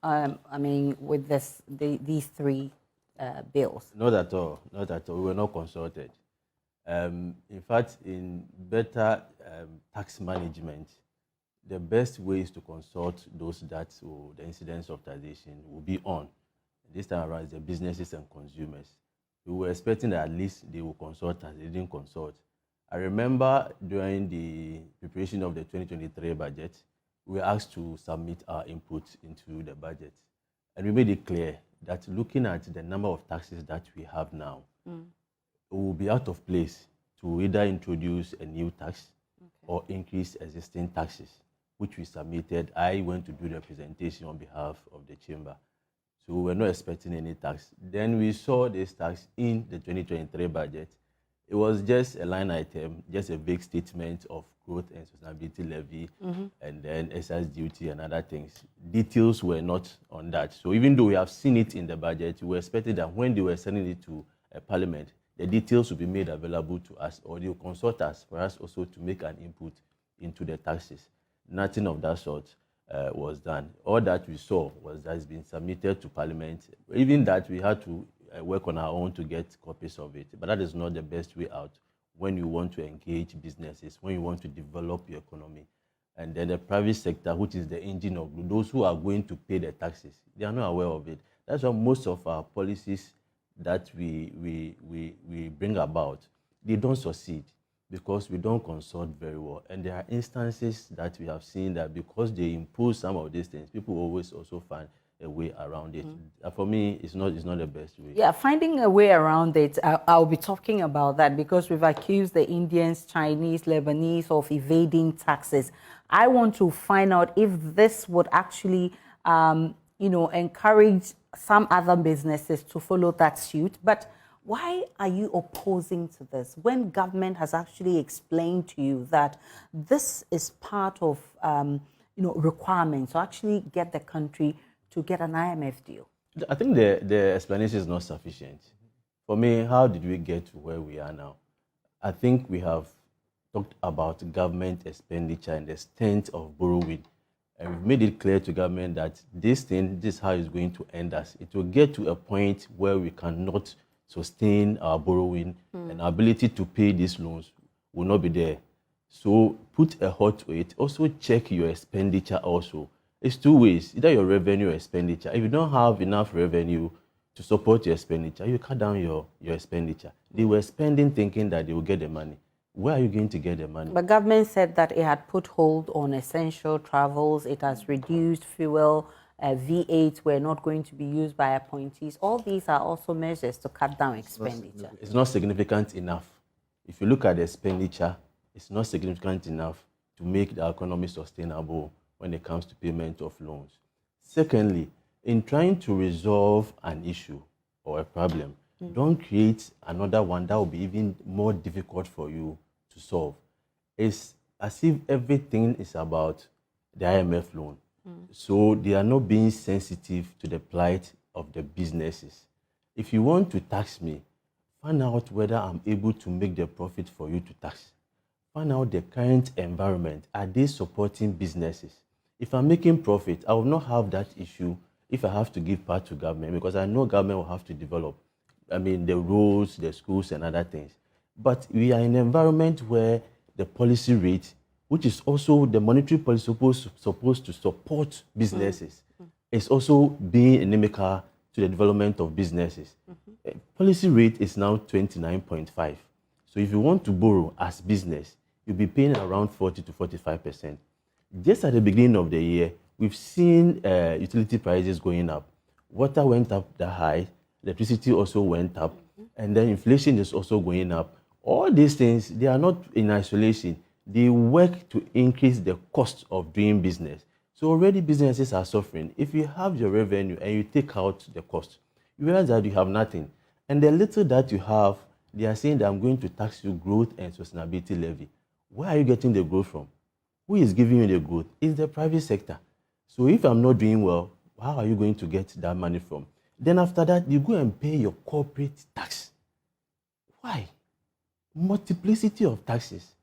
I mean, with these three bills? Not at all. Not at all. We were not consulted. In fact, in better tax management, the best way is to consult those that the incidence of taxation will be on. This time around, it's the businesses and consumers. We were expecting that at least they will consult us. They didn't consult. I remember during the preparation of the 2023 budget, we were asked to submit our input into the budget. And we made it clear that looking at the number of taxes that we have now, it will be out of place to either introduce a new tax or increase existing taxes, which we submitted. I went to do the presentation on behalf of the chamber. So we were not expecting any tax. Then we saw this tax in the 2023 budget. It was just a line item, just a vague statement of growth and sustainability levy, and then excise duty and other things. Details were not on that. So even though we have seen it in the budget, we expected that when they were sending it to Parliament, the details will be made available to us, or they will consult us for us also to make an input into the taxes. Nothing of that sort was done. All that we saw was that it's been submitted to Parliament. Even that, we had to work on our own to get copies of it. But that is not the best way out when you want to engage businesses, when you want to develop your economy. And then the private sector, which is the engine of those who are going to pay the taxes, they are not aware of it. That's why most of our policies that we bring about, they don't succeed because we don't consult very well. And there are instances that we have seen that because they impose some of these things, people always also find a way around it. For me, it's not the best way. Yeah, finding a way around it, I'll be talking about that because we've accused the Indians, Chinese, Lebanese of evading taxes. I want to find out if this would actually, encourage some other businesses to follow that suit. But why are you opposing to this when government has actually explained to you that this is part of, requirements to actually get the country to get an IMF deal? I think the explanation is not sufficient. For me, how did we get to where we are now? I think we have talked about government expenditure and the extent of borrowing. And we've made it clear to government that this is how it's going to end us. It will get to a point where we cannot sustain our borrowing and our ability to pay these loans will not be there. So put a halt to it. Also check your expenditure also. It's two ways, either your revenue or expenditure. If you don't have enough revenue to support your expenditure, you cut down your expenditure. They were spending thinking that they will get the money. Where are you going to get the money? But government said that it had put hold on essential travels. It has reduced fuel. V8 were not going to be used by appointees. All these are also measures to cut down expenditure. It's not significant enough. If you look at the expenditure, it's not significant enough to make the economy sustainable when it comes to payment of loans. Secondly, in trying to resolve an issue or a problem, don't create another one that will be even more difficult for you to solve. It's as if everything is about the IMF loan. So they are not being sensitive to the plight of the businesses. If you want to tax me, find out whether I'm able to make the profit for you to tax. Find out the current environment. Are they supporting businesses? If I'm making profit, I will not have that issue if I have to give part to government, because I know government will have to develop, the roads, the schools, and other things. But we are in an environment where the policy rate, which is also the monetary policy supposed to support businesses, is also being inimical to the development of businesses. Policy rate is now 29.5. So if you want to borrow as business, you'll be paying around 40 to 45%. Just at the beginning of the year, we've seen utility prices going up. Water went up that high, electricity also went up, and then inflation is also going up. All these things, they are not in isolation. They work to increase the cost of doing business. So already businesses are suffering. If you have your revenue and you take out the cost, you realize that you have nothing. And the little that you have, they are saying that I'm going to tax you growth and sustainability levy. Where are you getting the growth from? Who is giving you the growth? It's the private sector. So if I'm not doing well, how are you going to get that money from? Then after that, you go and pay your corporate tax. Why? Multiplicity of taxes.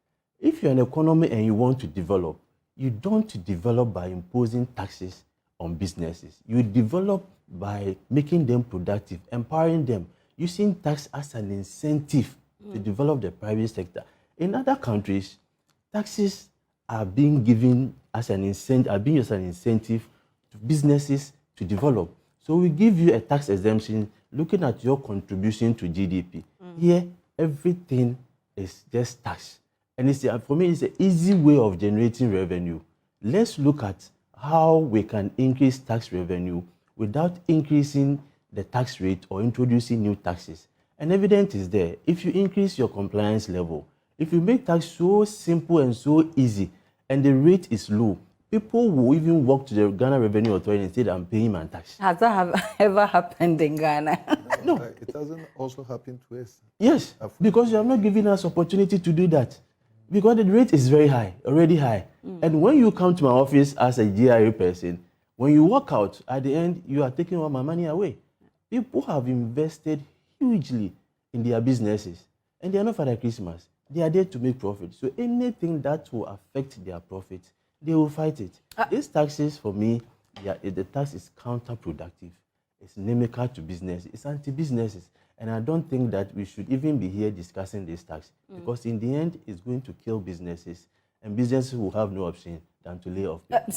If you're an economy and you want to develop, you don't develop by imposing taxes on businesses. You develop by making them productive, empowering them, using tax as an incentive to develop the private sector. In other countries, taxes are being given as an incentive, to businesses to develop. So we give you a tax exemption looking at your contribution to GDP. Here, everything is just tax. And for me, it's an easy way of generating revenue. Let's look at how we can increase tax revenue without increasing the tax rate or introducing new taxes. And evidence is there. If you increase your compliance level, if you make tax so simple and so easy, and the rate is low, people will even walk to the Ghana Revenue Authority and say, I'm paying my tax. Has that ever happened in Ghana? No. It hasn't also happened to us. Yes, because you have not given us opportunity to do that. Because the rate is very high, already high. And when you come to my office as a GRA person, when you walk out, at the end, you are taking all my money away. People have invested hugely in their businesses, and they are not for the Christmas. They are there to make profit. So anything that will affect their profit, they will fight it. These taxes, for me, the tax is counterproductive. It's inimical to business. It's anti-businesses. And I don't think that we should even be here discussing this tax, because in the end, it's going to kill businesses, and businesses will have no option than to lay off people.